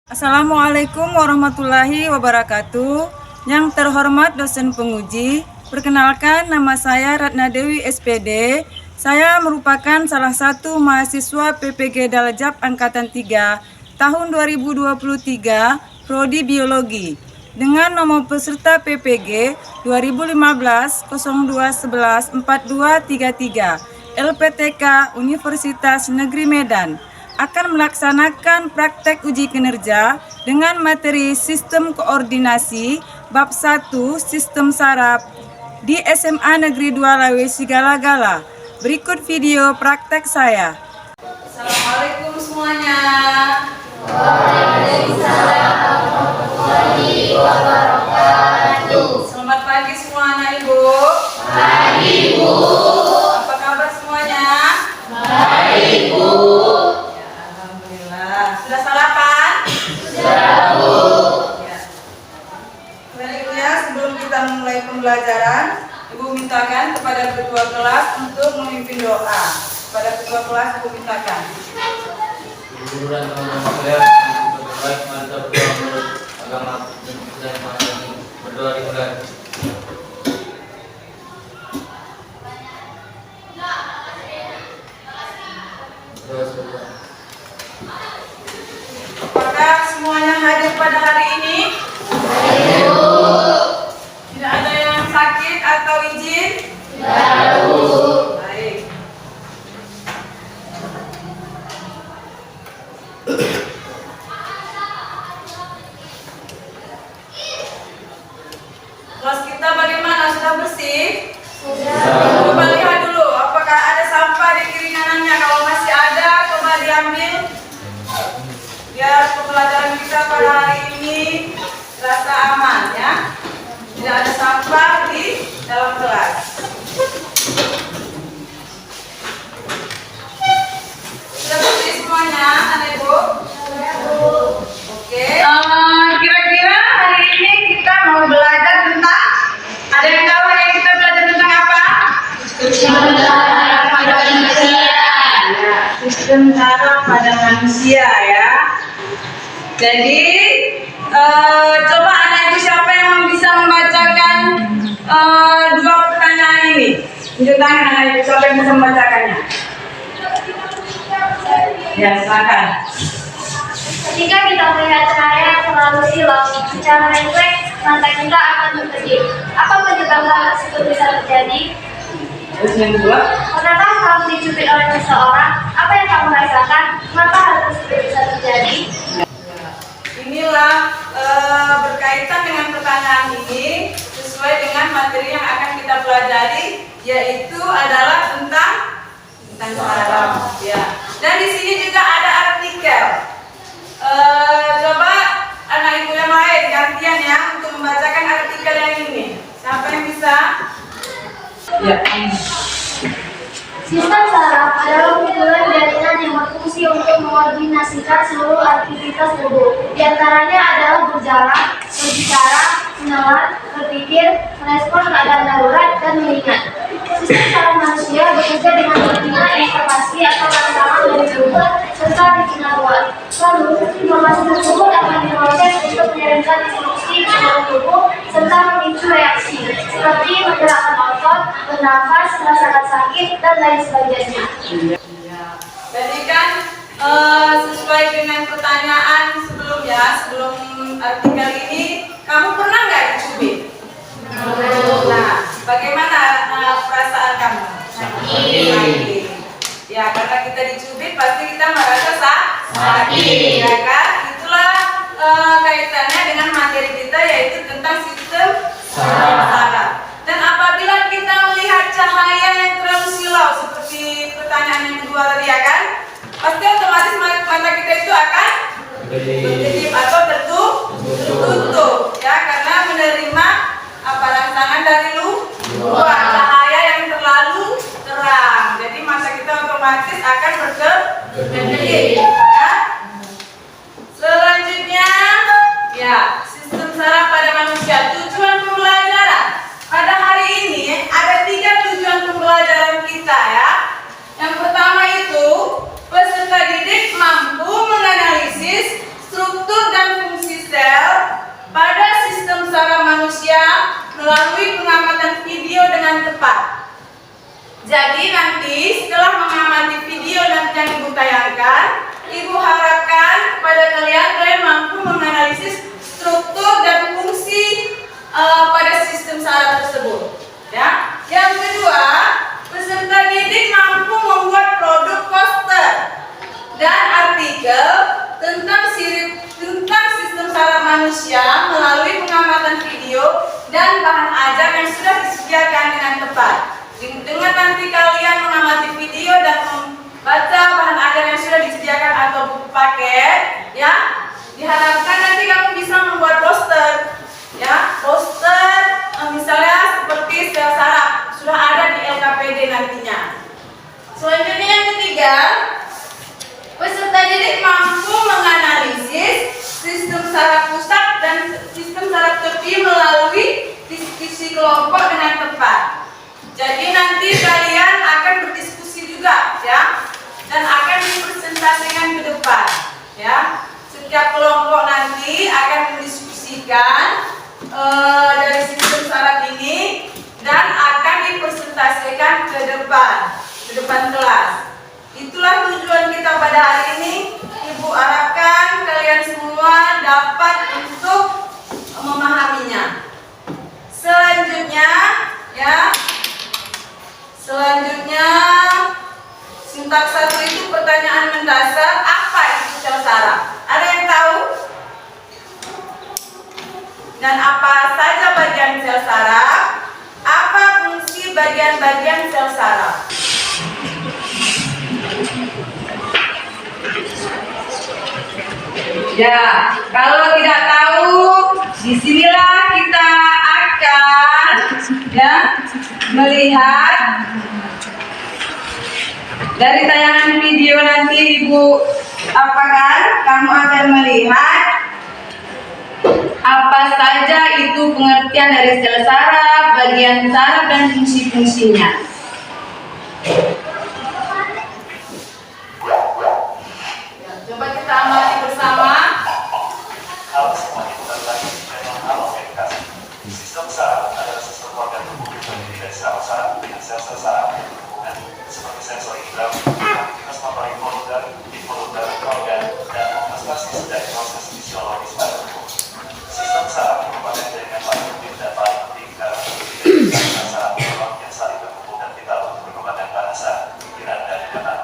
Assalamualaikum warahmatullahi wabarakatuh. Yang terhormat dosen penguji, perkenalkan nama saya Ratna Dewi SPD. Saya merupakan salah satu mahasiswa PPG Dalajab Angkatan 3 tahun 2023 Prodi Biologi dengan nomor peserta PPG 2015 0211 4233 LPTK Universitas Negeri Medan akan melaksanakan praktek uji kinerja dengan materi Sistem Koordinasi Bab 1 Sistem Saraf di SMA Negeri 2 Lawe Sigala-Gala. Berikut video praktek saya. Assalamualaikum semuanya. Waalaikumsalam warahmatullahi wabarakatuh. Selamat pagi semuanya, Ibu. Pagi, Bu. Apa kabar semuanya? Baik, Bu. Sudah sarapan? Sudah, Bu. Selanjutnya, sebelum kita mulai pembelajaran, Ibu mintakan kepada ketua kelas untuk memimpin doa. Kepada ketua kelas, Ibu mintakan. Guru dan teman-teman sekalian, baik mantap doa menurut agama dan masyarakat berdoa dimulai. Apakah semuanya hadir pada hari ini? Tidak ada yang sakit atau izin? Baik. Kelas kita bagaimana? Sudah bersih? Coba lihat dulu, apakah ada sampah di kiri kanannya? Kalau masih ada, coba diambil. Biar pembelajaran kita pada hari ini terasa aman ya. Tidak ada sampah di dalam kelas. Sudah bersih semuanya, anak ibu? Oke. Kira-kira hari ini kita mau belajar tentang, ada yang tahu hari ini kita belajar tentang apa? Sistem saraf pada manusia ya. Jadi coba anak ibu siapa yang bisa membacakan dua pertanyaan ini? Tunjuk tangan anak ibu siapa yang bisa membacakannya? Ya, silakan. Ketika kita melihat cahaya yang terlalu silau, secara refleks mata kita akan berkedip. Apa penyebab hal tersebut bisa terjadi? Terus yang kedua? Pernahkah kamu dicubit oleh seseorang? Apa yang kamu rasakan? Mengapa hal tersebut bisa terjadi? Inilah berkaitan dengan pertanyaan ini sesuai dengan materi yang akan kita pelajari, yaitu adalah tentang saraf. Ya. Dan di sini juga ada artikel. Coba anak ibu yang lain gantian ya untuk membacakan artikel yang ini. Siapa yang bisa? Ya. Sistem saraf adalah kumpulan jaringan yang berfungsi untuk mengkoordinasikan seluruh aktivitas tubuh. Di antaranya adalah berjalan, berbicara, menelan, berpikir, merespons keadaan darurat, dan mengingat. Sistem saraf manusia bekerja dengan menerima informasi atau rangsangan dari tubuh serta dikenal luar. Lalu, informasi tersebut akan diproses untuk mengirimkan instruksi ke dalam tubuh serta memicu reaksi seperti menggerakkan otot, bernafas, merasakan sakit, dan lain sebagainya. Jadi kan sesuai dengan pertanyaan sebelumnya, sebelum artikel ini, kamu pernah nggak dicubit? Nah, bagaimana perasaan kamu? Sakit. Ya, karena kita dicubit pasti kita merasa sakit, ya kan? Itulah kaitannya dengan materi kita, yaitu tentang sistem saraf. Dan apabila kita melihat cahaya yang terlalu silau, seperti pertanyaan yang kedua tadi ya kan, pasti otomatis mata kita itu akan berkedip atau tertutup, ya, karena menerima rangsangan dari luar, cahaya yang terlalu terang. Jadi mata kita otomatis akan berkedip. Ya. Selanjutnya, ya, sistem saraf pada manusia. Tujuan pembelajaran pada hari ini ada 3 tujuan pembelajaran kita ya. Yang pertama itu peserta didik mampu menganalisis struktur dan sel pada sistem saraf manusia melalui pengamatan video dengan tepat. Jadi nanti setelah mengamati video nanti yang Ibu tayangkan, Ibu harapkan pada kalian mampu menganalisis struktur dan fungsi pada sistem saraf tersebut. Ya. Yang kedua, peserta didik mampu membuat produk poster dan artikel tentang sistem saraf manusia melalui pengamatan video dan bahan ajar yang sudah disediakan dengan tepat. Dengan nanti kalian mengamati video dan membaca bahan ajar yang sudah disediakan atau buku paket, ya, diharapkan nanti kamu bisa membuat poster, ya, poster misalnya seperti sel saraf sudah ada di LKPD nantinya. Selanjutnya yang ketiga, peserta didik mampu menganalisis sistem saraf pusat dan sistem saraf tepi melalui diskusi kelompok dengan tepat. Jadi nanti kalian akan berdiskusi juga, ya, dan akan dipresentasikan ke depan, ya. Setiap kelompok nanti akan mendiskusikan dari sistem saraf ini dan akan dipresentasikan ke depan kelas. Itulah tujuan kita pada hari ini. Ibu harapkan kalian semua dapat untuk memahaminya. Selanjutnya, ya. Sintak 1 itu pertanyaan mendasar, apa itu sel saraf? Ada yang tahu? Dan apa saja bagian sel saraf? Apa fungsi bagian-bagian sel saraf? Ya, kalau tidak tahu, disinilah kita akan, ya, melihat dari tayangan video nanti Ibu kamu akan melihat apa saja itu pengertian dari sel saraf, bagian saraf dan fungsi-fungsinya. Ya, coba kita amati bersama. Halo semuanya, kembali lagi di channel Halo Edukasi. Sistem saraf adalah sistem organ tubuh yang terdiri dari saraf dengan sel-sel saraf yang berhubungan seperti sensori indera, aktivitas motorik involuntari, organ, dan homeostasis dari proses fisiologis pada tubuh. Sistem saraf merupakan jaringan paling penting dan paling penting karena terdiri dari saraf neuron yang saling terhubung dan vital untuk perkembangan bahasa, pikiran, dan ingatan.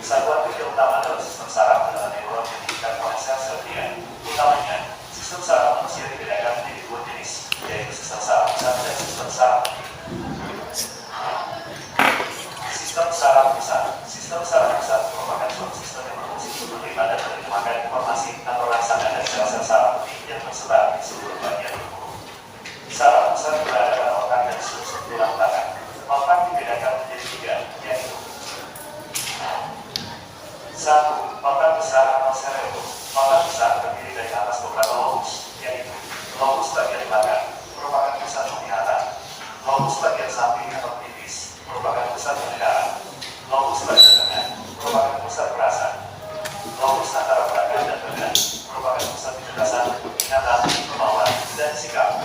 Satuan kerja utama dalam sistem saraf adalah neuron yang diikat oleh sel-sel glia. Utamanya, sistem saraf manusia dibedakan menjadi dua jenis, yaitu sistem saraf pusat dan sistem saraf. Sistem saraf pusat. Sistem saraf pusat merupakan suatu sistem yang berfungsi untuk menerima dan menerjemahkan informasi atau rangsangan dari sel-sel saraf yang tersebar di seluruh bagian tubuh. Saraf pusat berada pada otak dan sulsut tulang belakang. Otak dibedakan menjadi tiga, yaitu 1. Otak besar atau cerebellum. Otak besar terdiri dari atas beberapa lobus, yaitu lobus bagian belakang merupakan pusat penglihatan, lobus bagian samping atau pelipis merupakan pusat pendengaran, lobus bagian tengah merupakan pusat perasa, lobus antara belakang dan badan merupakan pusat kecerdasan, ingatan, kemauan, dan sikap.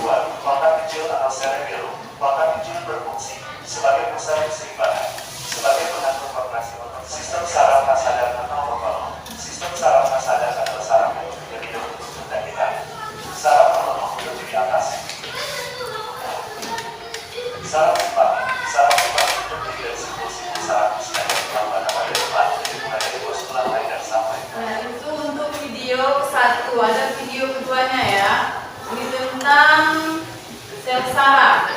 2. Otak kecil atau cerebellum. Otak kecil berfungsi sebagai pusat keseimbangan, sebagai pengatur kontraksi otot. Sistem saraf prasadar atau otonom. Sistem saraf prasadar adalah saraf yang terdiri dari bentuk benda kita. Saraf otonom terdiri atas saraf limbah. Saraf limbah terdiri dari simpul-simpul saraf yang dilakukan pada depan, mulai dari bos tulang leher sampai. Nah, itu untuk video 1. Ada video keduanya, ya. Ini tentang sel saraf.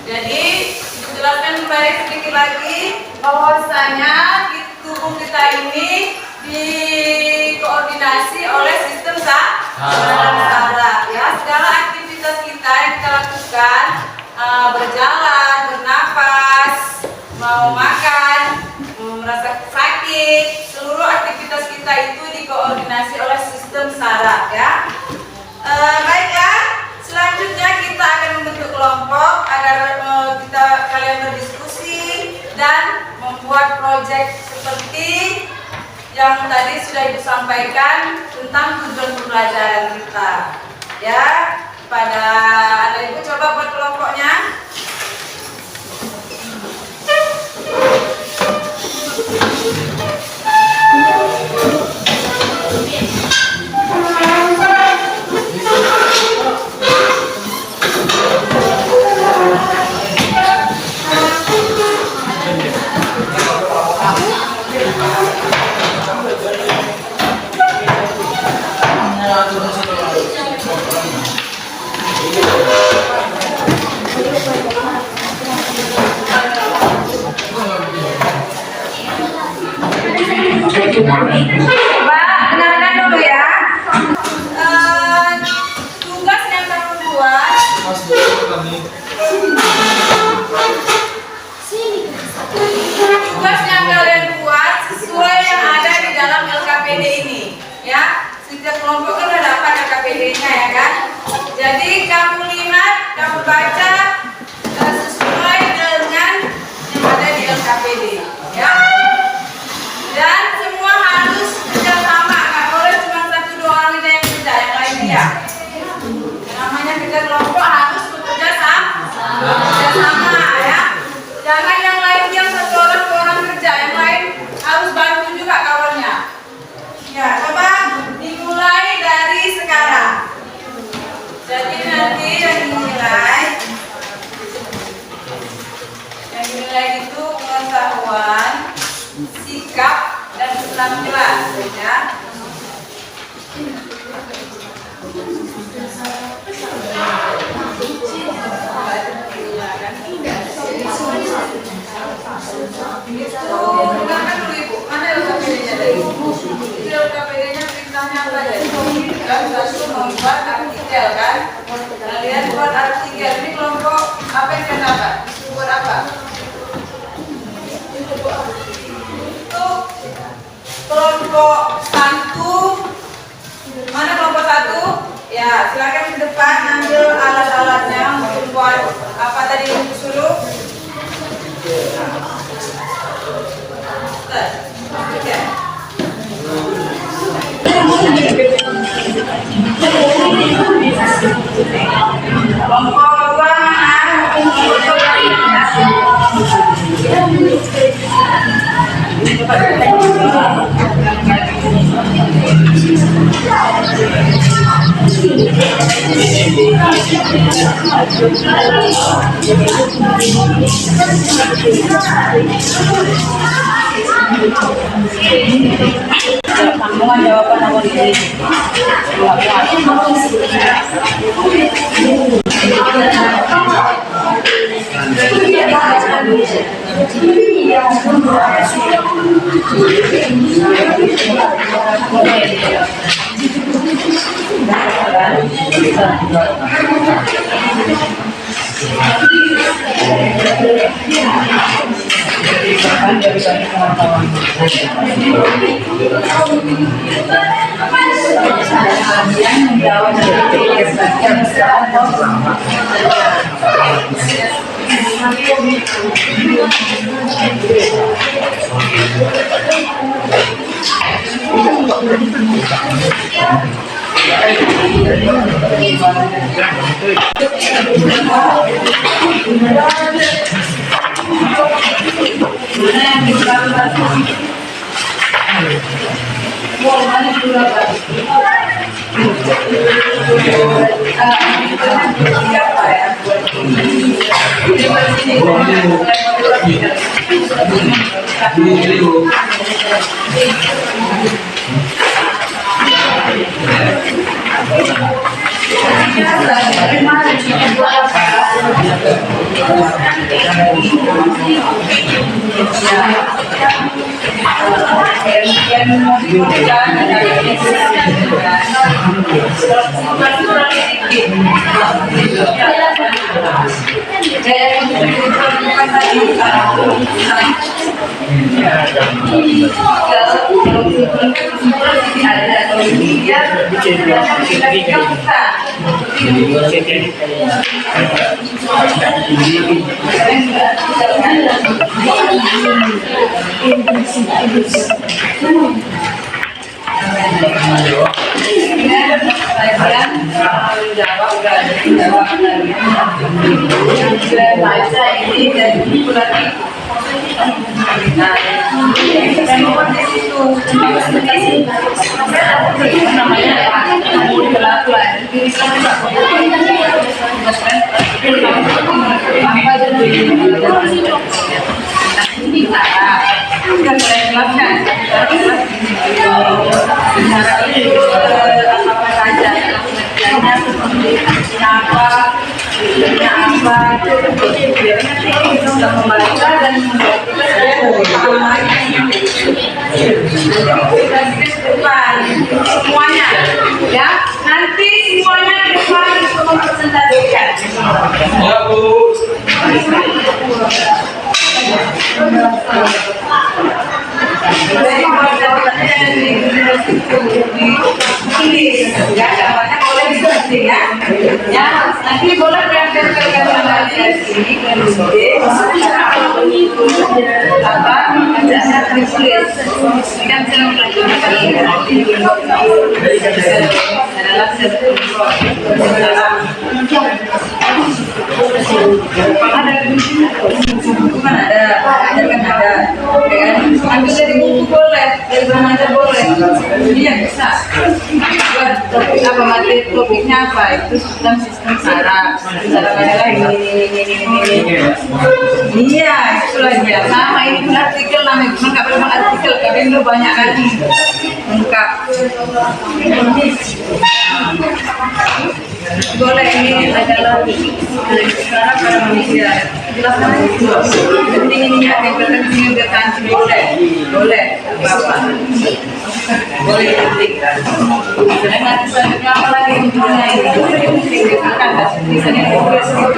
Jadi dijelaskan kembali sedikit lagi bahwasanya di tubuh kita ini dikoordinasi oleh sistem saraf. Ya, segala aktivitas kita yang kita lakukan, berjalan, bernapas, mau makan, merasa sakit, seluruh aktivitas kita itu dikoordinasi oleh sistem saraf. Ya, baiklah. Selanjutnya kita akan membentuk kelompok agar kalian berdiskusi dan membuat proyek seperti yang tadi sudah Ibu sampaikan tentang tujuan pembelajaran kita. Ya, pada Anda Ibu coba buat kelompoknya. Coba dengarkan dulu ya. Tugas yang kamu buat. Tugas yang kalian buat sesuai yang ada di dalam LKPD ini, ya. Setiap kelompok kan ada apa LKPD-nya, ya kan? Jadi kamu lihat, kamu baca sesuai dengan yang ada di LKPD, ya. Dan semua harus kerjasama, nggak boleh cuma 1-2 orang aja yang kerja, yang lain dia. Namanya kerja kelompok harus bekerja sama, ya. Jangan yang lain yang 1 orang 2 orang kerja, yang lain harus bantu juga kawannya. Ya, coba dimulai dari sekarang. Jadi nanti yang dinilai itu pengetahuan, sikap, dan keterampilan, ya. Itu dengarkan dulu Ibu, mana LKPD-nya tadi? Itu LKPD-nya perintahnya apa tadi? Kan satu membuat artikel, kan? Kalian buat artikel, ini kelompok apa yang kalian dapat? Buat apa? Itu kelompok 1. Mana kelompok 1? Ya, silakan ke depan ambil alat-alatnya untuk buat apa tadi yang disuruh. Kelompok 2 sambungan jawaban nomor ini. baca ini dan buku lagi. Nah, dan di situ namanya pelakuan. Ini sudah saya jelaskan. Cara itu apa saja? Kerjanya seperti apa? Apa? Kita sudah membaca dan semuanya, ya. Nanti semuanya di depan mempresentasikan. Ya, Bu. Ya, dapatnya boleh diskusi ya. Ya, nanti boleh berdasarkan dari sini apa bacanya tertulis. Kan saya bukan ada, ambil dari buku boleh, dari remaja boleh, iya bisa. Topik apa materi topiknya apa itu dalam sistem saraf, adalah ini. Iya, itulah dia. Sama ini pun artikel namanya, cuma nggak berapa artikel, tapi itu banyak lagi lengkap. Boleh ini adalah saraf pada manusia. Jelaskan aja. Penting ini ya, tempelkan sini udah kanci boleh, apa? Boleh penting. Dan nanti selanjutnya apa lagi intinya ini akan bisa ditulis apa?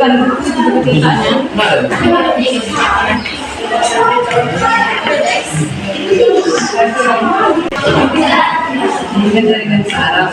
Kalau kucing dengan saraf.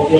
Kan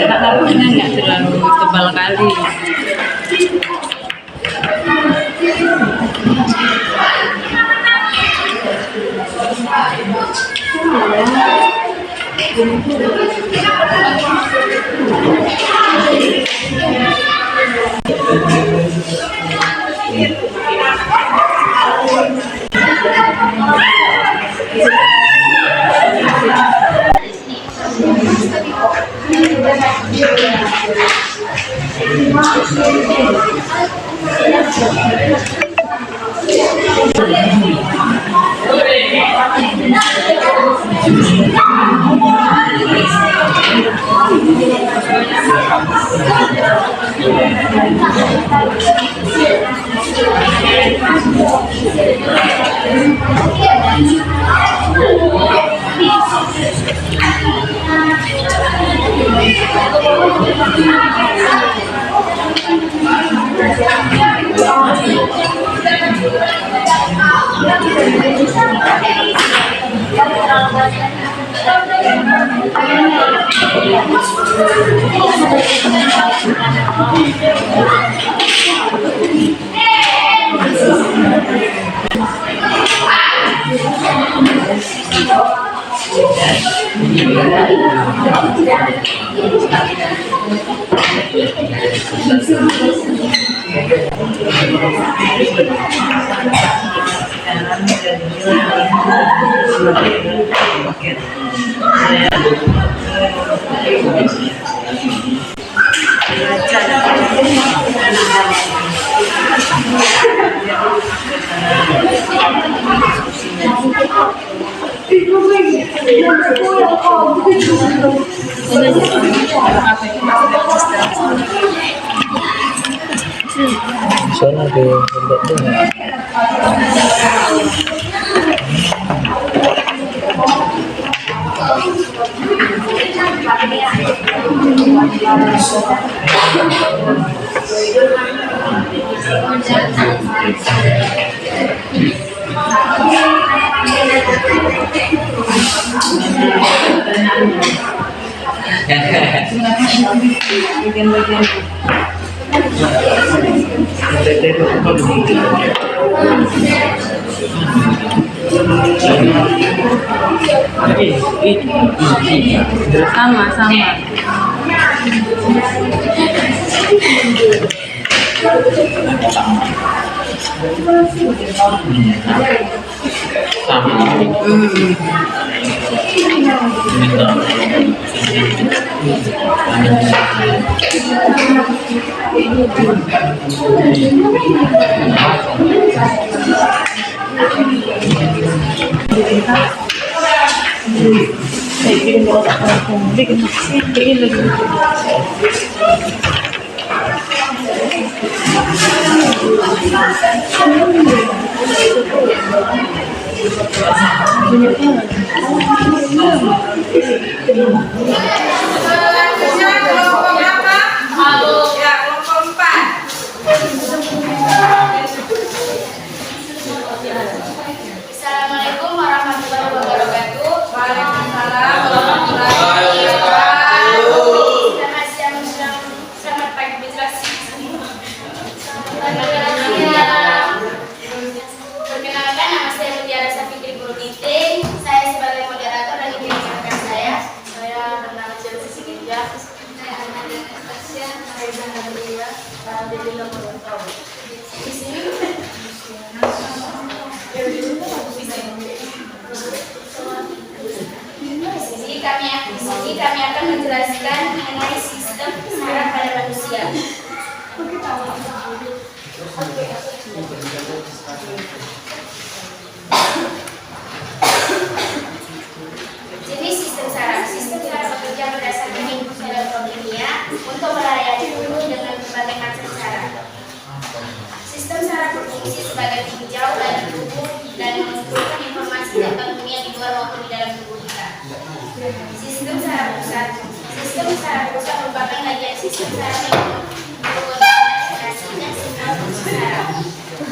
anak-anaknya nggak terlalu tebal kali. Sana ada lembab banget. Sama-sama. Selanjutnya kelompok apa? Ya, kelompok 4. Assalamualaikum warahmatullahi wabarakatuh. Waalaikumsalam warahmatullahi wabarakatuh. berfungsi sebagai tinjau dari tubuh dan mengumpulkan informasi tentang dunia di luar maupun di dalam tubuh kita. Sistem saraf pusat. Sistem saraf pusat merupakan bagian sistem saraf yang mengkoordinasikan semua fungsi saraf.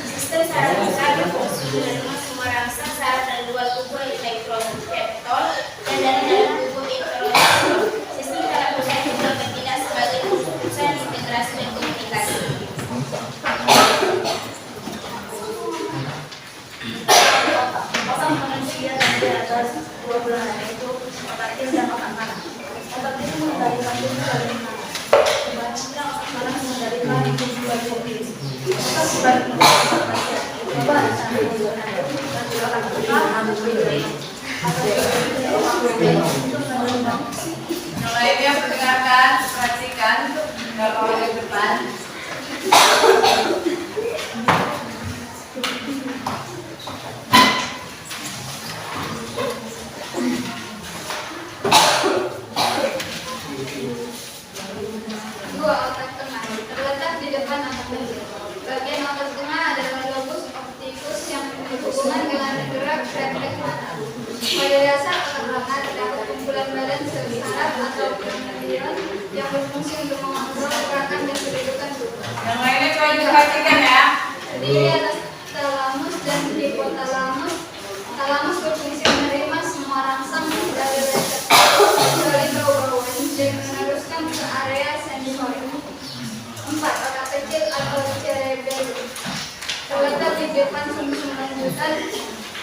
Sistem saraf pusat berfungsi menerima semua rangsang saraf dari luar tubuh elektroreflektor dan dari dalam tubuh introreflektor. Sistem saraf pusat juga bertindak sebagai pusat integrasi dan komunikasi. Otak manusia dan di atas 2 bulan itu otak kecil dan otak kanan. Otak kecil mengendalikan tubuh bagian kanan. Sebaliknya otak kanan mengendalikan tubuh bagian kiri. Otak sebaliknya otak bagian coba sambil menggunakan dan juga akan otak kiri. Yang lainnya perdengarkan, perhatikan kalau di depan. Dua, otak tengah terletak di depan otak kecil. Bagian otak tengah adalah lobus optikus yang berhubungan dengan gerak refleks mata. Pada dasar otak tengah terdapat kumpulan badan sel saraf atau ganglion yang berfungsi untuk mengontrol gerakan dan kedudukan tubuh. Yang lainnya coba diperhatikan ya. Terdiri atas talamus dan hipotalamus. Talamus berfungsi menerima semua rangsang dari reseptor dari bau-bauan dan meneruskan ke area sensori. 4. Otak kecil atau cerebellum terletak di depan sumsum lanjutan.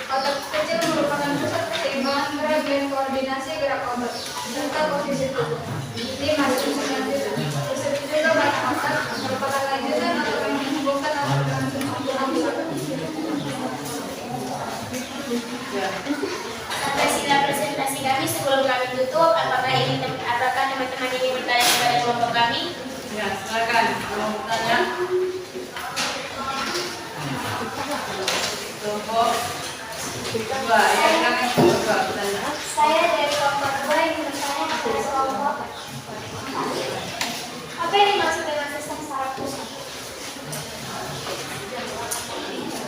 Otak kecil merupakan pusat keseimbangan gerak dan koordinasi gerak otot serta posisi tubuh. 5. Sumsum lanjutan disebut juga batang otak, merupakan lanjutan atau yang menghubungkan otak dengan sumsum tulang belakang. Sampai sini presentasi kami. Sebelum kami tutup, apakah teman-teman ini bertanya kepada kelompok kami? Ya, silakan. Kalau mau bertanya. Kelompok dua, ya kan yang kedua bertanya. Saya dari kelompok 2 ingin bertanya kepada kelompok. Apa yang dimaksud dengan sistem saraf pusat?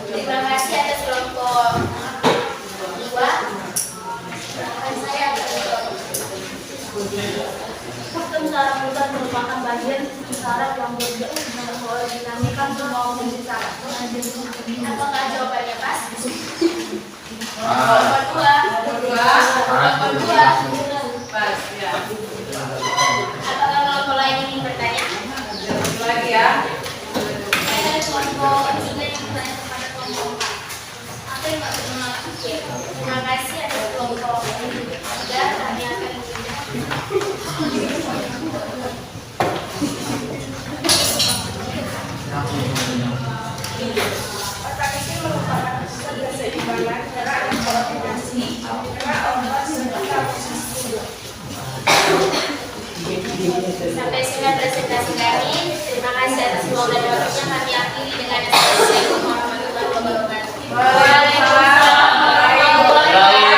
Terima kasih atas kelompok 2. Dan saya akan Sistem saraf pusat merupakan bagian sistem saraf yang mengkoordinasikan semua fungsi saraf. apakah jawabannya pas? Kelompok dua. Pas, ya. Apakah kelompok lain ingin bertanya? Satu lagi ya. Saya dari kelompok 3 yang bertanya kepada kelompok 4. Apa yang Pak maksud? Terima kasih atas kelompok 3. Kami akan Otak kecil merupakan pusat keseimbangan gerak dan koordinasi gerak otot serta posisi tubuh. sampai sini presentasi kami. Terima kasih atas waktu dan waktunya. Kami akhiri dengan Assalamualaikum warahmatullahi wabarakatuh. Waalaikumsalam warahmatullahi wabarakatuh.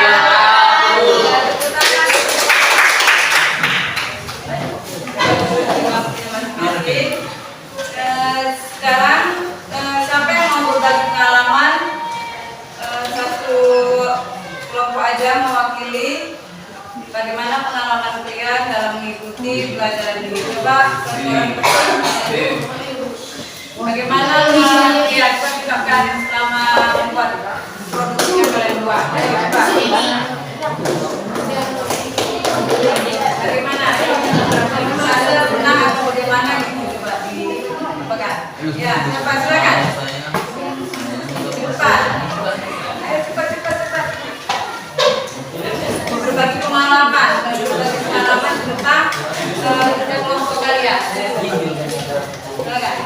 Sekarang siapa yang mau berbagi pengalaman? Satu kelompok aja mewakili bagaimana pengalaman kalian dalam mengikuti pelajaran ini. Coba bagaimana ya coba selama membuat produksi yang kalian buat. Bagaimana? Ada pernah atau bagaimana gitu coba dipegang. Ya, coba silakan. Cepat. Ayo cepat. Berbagi pengalaman tentang kerja kelompok kalian. Silakan.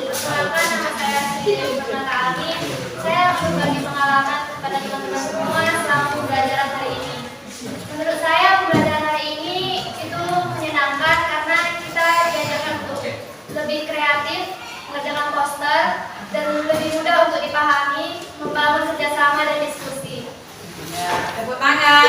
Perkenalkan, nama saya Siti Purnata Amin. Saya berbagi pengalaman kepada teman-teman semua selama pembelajaran hari ini. Menurut saya pembelajaran hari ini itu menyenangkan karena kita diajarkan untuk lebih kreatif, mengerjakan poster, dan lebih mudah untuk dipahami, membangun kerjasama dan diskusi. Ya, tepuk tangan.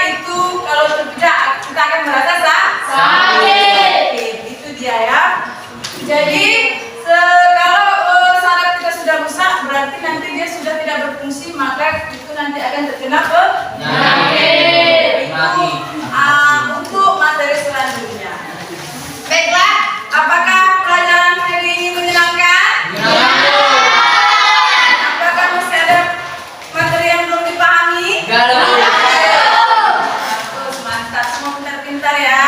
itu kalau tidak kita akan merasa sakit. Itu dia ya. Jadi kalau saraf kita sudah rusak berarti nanti dia sudah tidak berfungsi, maka itu nanti akan terkena penyakit. Itu untuk materi selanjutnya. Baiklah, apakah pelajaran hari ini menyenangkan? Apakah masih ada materi yang belum dipahami? Bagus, mantap, semua pintar-pintar ya.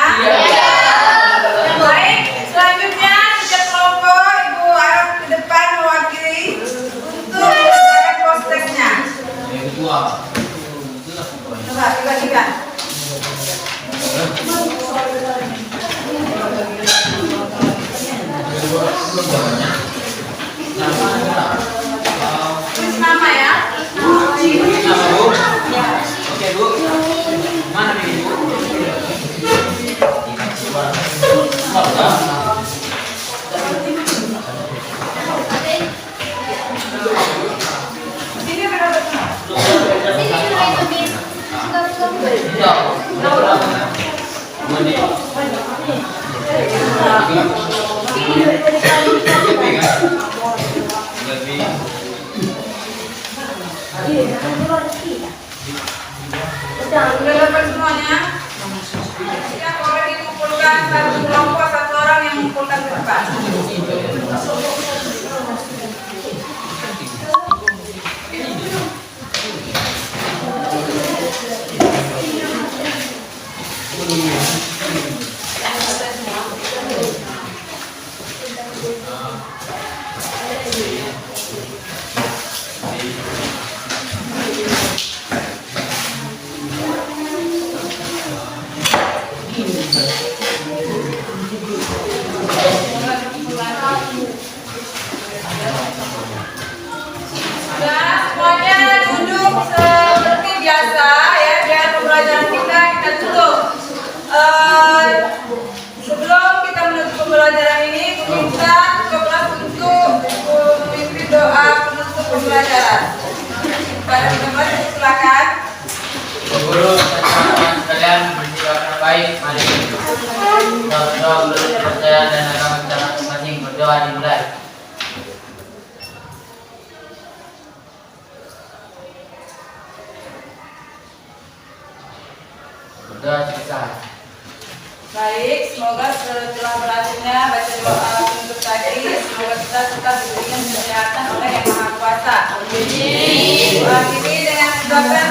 Baik, selanjutnya setiap kelompok Ibu Arab ke depan mewakili untuk mengerjakan prosesnya. Yang kedua. Coba dibagikan. Tulis nama ya. Oke Bu. Mana nih Bu? Ini berapa? Sudah dapat semuanya? Setiap orang dikumpulkan satu kelompok, satu orang yang mengumpulkan ke depan. Sudah semuanya duduk seperti biasa ya, biar pembelajaran kita tutup. Sebelum kita menutup pembelajaran ini, kita ke kelas untuk memimpin doa penutup pembelajaran. Pada teman silakan. Guru, teman-teman sekalian bersikap baik. Mari kita berdoa menurut kepercayaan dan agama kita masing-masing. Berdoa dimulai. Berdoa selesai. Baik, semoga setelah berhasilnya baca doa untuk tadi, semoga kita tetap diberikan kesehatan oleh Yang Maha Kuasa. Amin. Doa ini dengan mengucapkan